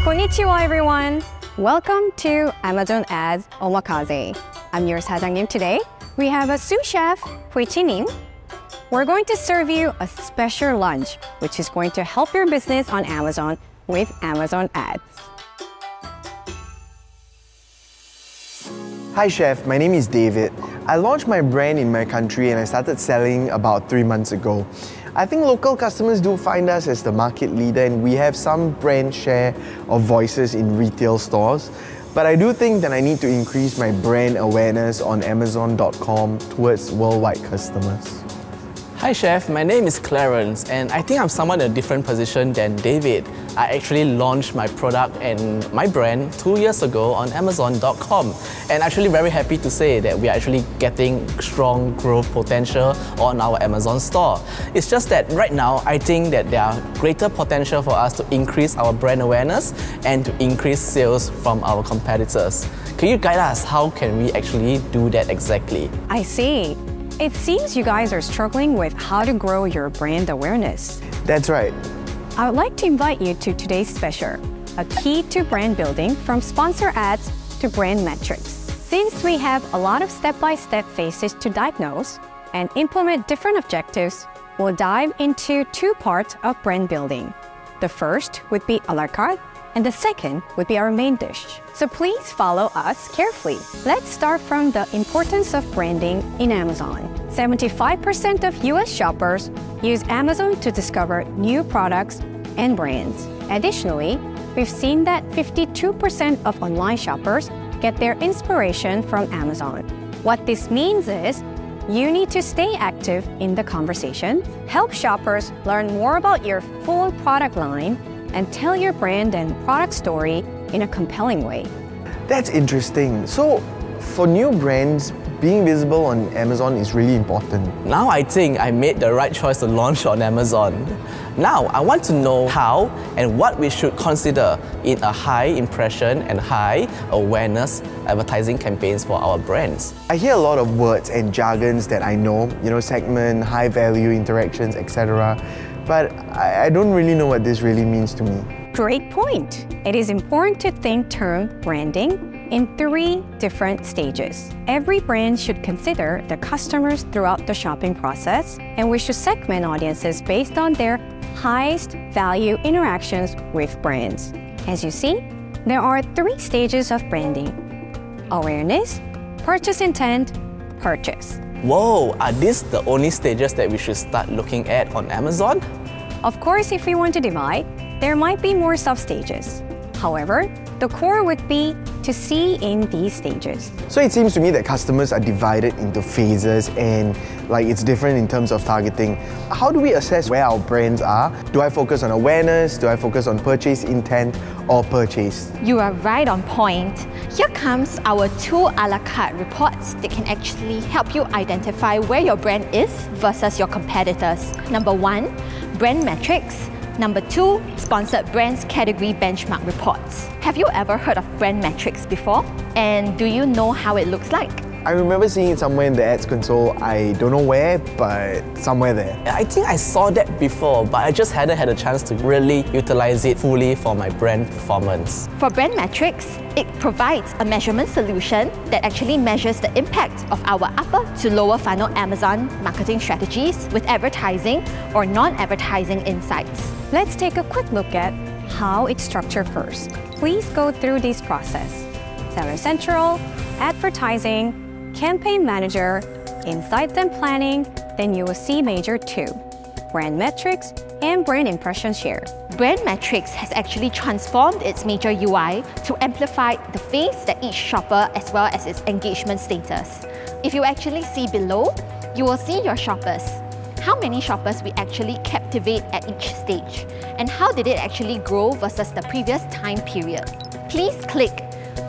Konnichiwa, everyone! Welcome to Amazon Ads Omakase. I'm your 사장님 today. We have a sous chef, Hui-Chi-님. We're going to serve you a special lunch, which is going to help your business on Amazon with Amazon Ads. Hi Chef, my name is David. I launched my brand in my country and I started selling about 3 months ago. I think local customers do find us as the market leader and we have some brand share of voices in retail stores. But I do think that I need to increase my brand awareness on Amazon.com towards worldwide customers. Hi Chef, my name is Clarence and I think I'm somewhat in a different position than David. I actually launched my product and my brand 2 years ago on Amazon.com and actually very happy to say that we are actually getting strong growth potential on our Amazon store. It's just that right now I think that there are greater potential for us to increase our brand awareness and to increase sales from our competitors. Can you guide us how can we actually do that exactly? I see. It seems you guys are struggling with how to grow your brand awareness. That's right. I would like to invite you to today's special, a key to brand building from sponsor ads to brand metrics. Since we have a lot of step-by-step phases to diagnose and implement different objectives, we'll dive into 2 parts of brand building. The first would be a la carte, and the second would be our main dish. So please follow us carefully. Let's start from the importance of branding in Amazon. 75% of US shoppers use Amazon to discover new products and brands. Additionally, we've seen that 52% of online shoppers get their inspiration from Amazon. What this means is you need to stay active in the conversation, help shoppers learn more about your full product line, and tell your brand and product story in a compelling way. That's interesting. So, for new brands, being visible on Amazon is really important. Now I think I made the right choice to launch on Amazon. Now I want to know how and what we should consider in a high impression and high awareness advertising campaigns for our brands. I hear a lot of words and jargons that I know, segment, high value interactions, etc. But I don't really know what this really means to me. Great point. It is important to think term branding in 3 different stages. Every brand should consider the customers throughout the shopping process, and we should segment audiences based on their highest value interactions with brands. As you see, there are 3 stages of branding: awareness, purchase intent, purchase. Whoa, are these the only stages that we should start looking at on Amazon? Of course, if we want to divide, there might be more sub-stages. However, the core would be to see in these stages. So it seems to me that customers are divided into phases and it's different in terms of targeting. How do we assess where our brands are? Do I focus on awareness? Do I focus on purchase intent or purchase? You are right on point. Here comes our 2 a la carte reports that can actually help you identify where your brand is versus your competitors. Number 1, brand metrics. Number 2, sponsored brands category benchmark reports. Have you ever heard of brand metrics before? And do you know how it looks like? I remember seeing it somewhere in the ads console. I don't know where, but somewhere there. I think I saw that before, but I just hadn't had a chance to really utilize it fully for my brand performance. For brand metrics, it provides a measurement solution that actually measures the impact of our upper to lower funnel Amazon marketing strategies with advertising or non-advertising insights. Let's take a quick look at how it's structured first. Please go through this process: Seller Central, Advertising, Campaign Manager, Insights and Planning, then you will see Major 2, Brand Metrics, and Brand Impression Share. Brand Metrics has actually transformed its major UI to amplify the face that each shopper as well as its engagement status. If you actually see below, you will see your shoppers. How many shoppers we actually captivate at each stage, and how did it actually grow versus the previous time period. Please click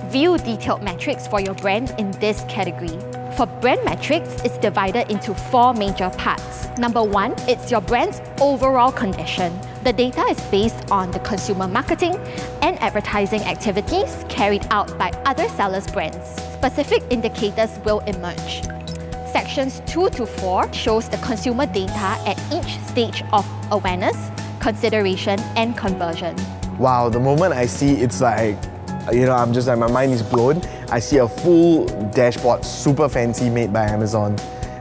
View Detailed Metrics for your brand in this category. For brand metrics, it's divided into 4 major parts. Number 1, it's your brand's overall condition. The data is based on the consumer marketing and advertising activities carried out by other sellers' brands. Specific indicators will emerge. Sections 2 to 4 shows the consumer data at each stage of awareness, consideration, and conversion. wow, the moment I see it's like, you know, I'm just like, my mind is blown. I see a full dashboard, super fancy, made by Amazon.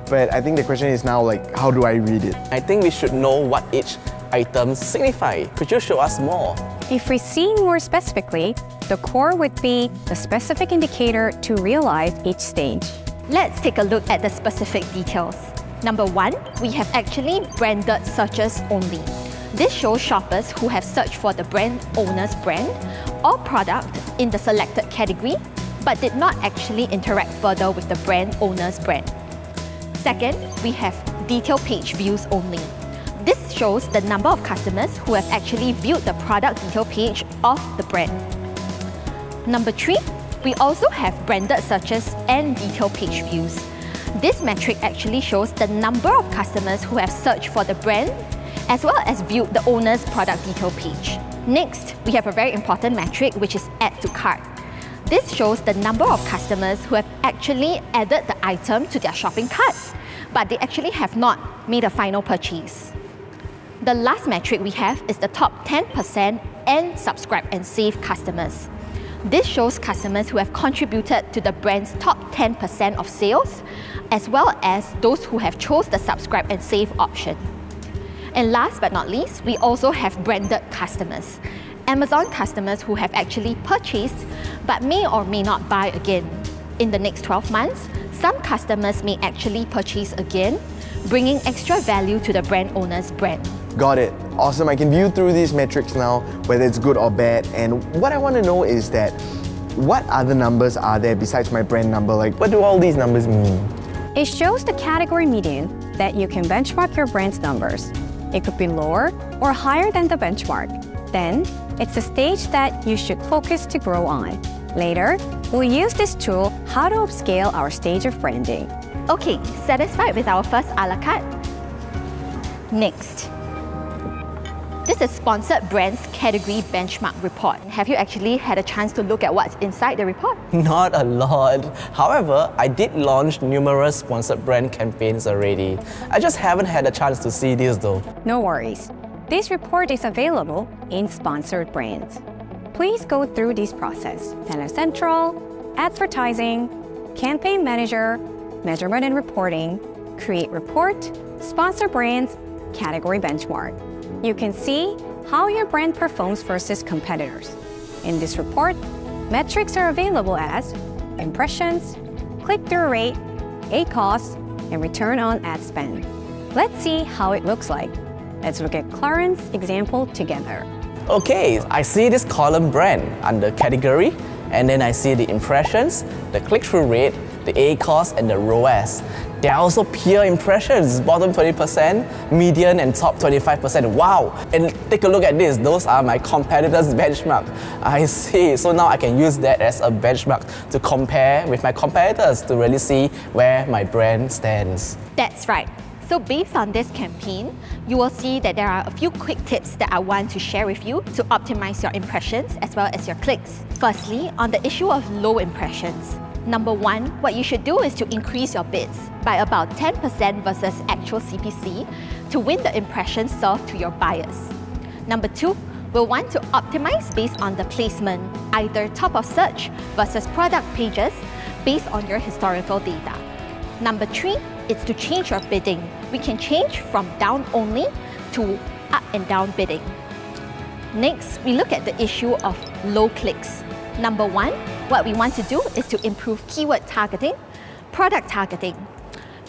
But I think the question is now, like, how do I read it? I think we should know what each item signify. Could you show us more? If we see more specifically, the core would be the specific indicator to realize each stage. Let's take a look at the specific details. Number 1, we have actually branded searches only. This shows shoppers who have searched for the brand owner's brand or product in the selected category, but did not actually interact further with the brand owner's brand. Second, we have detail page views only. This shows the number of customers who have actually viewed the product detail page of the brand. Number 3, we also have branded searches and detail page views. This metric actually shows the number of customers who have searched for the brand as well as viewed the owner's product detail page. Next, we have a very important metric, which is add to cart. This shows the number of customers who have actually added the item to their shopping cart, but they actually have not made a final purchase. The last metric we have is the top 10% and subscribe and save customers. This shows customers who have contributed to the brand's top 10% of sales, as well as those who have chose the subscribe and save option. And last but not least, we also have branded customers. Amazon customers who have actually purchased but may or may not buy again. In the next 12 months, some customers may actually purchase again, bringing extra value to the brand owner's brand. Got it. Awesome. I can view through these metrics now, whether it's good or bad. And what I want to know is that, what other numbers are there besides my brand number? Like, what do all these numbers mean? It shows the category median that you can benchmark your brand's numbers. It could be lower or higher than the benchmark. Then, it's a stage that you should focus to grow on. Later, we'll use this tool how to upscale our stage of branding. Okay, satisfied with our first a la carte? Next. This is Sponsored Brands Category Benchmark Report. Have you actually had a chance to look at what's inside the report? Not a lot. However, I did launch numerous sponsored brand campaigns already. I just haven't had a chance to see this though. No worries. This report is available in Sponsored Brands. Please go through this process: Banner Central, Advertising, Campaign Manager, Measurement and Reporting, Create Report, Sponsor Brands, Category Benchmark. You can see how your brand performs versus competitors. In this report, metrics are available as impressions, click-through rate, ACoS, and return on ad spend. Let's see how it looks like. Let's look at Clarence example together. Okay, I see this column brand under category, and then I see the impressions, the click-through rate, the ACoS, and the ROAS. There are also peer impressions, bottom 20%, median, and top 25%. Wow! And take a look at this. Those are my competitors' benchmark. I see. So now I can use that as a benchmark to compare with my competitors to really see where my brand stands. That's right. So based on this campaign, you will see that there are a few quick tips that I want to share with you to optimize your impressions as well as your clicks. Firstly, on the issue of low impressions. Number 1, what you should do is to increase your bids by about 10% versus actual CPC to win the impressions served to your buyers. Number 2, we'll want to optimize based on the placement, either top of search versus product pages based on your historical data. Number 3 is to change your bidding. We can change from down only to up and down bidding. Next, we look at the issue of low clicks. Number 1, what we want to do is to improve keyword targeting, product targeting.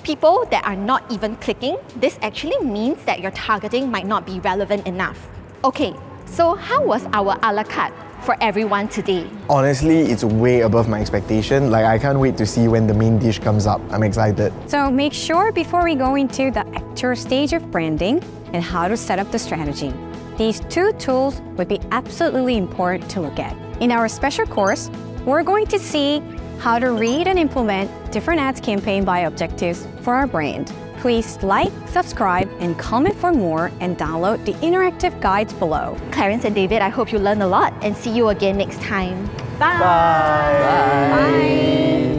People that are not even clicking, this actually means that your targeting might not be relevant enough. Okay, so how was our a la carte for everyone today? Honestly, it's way above my expectation. Like, I can't wait to see when the main dish comes up. I'm excited. So make sure before we go into the actual stage of branding and how to set up the strategy, these 2 tools would be absolutely important to look at. In our special course, we're going to see how to read and implement different ads campaign by objectives for our brand. Please like, subscribe, and comment for more, and download the interactive guides below. Clarence and David, I hope you learned a lot, and see you again next time. Bye! Bye! Bye.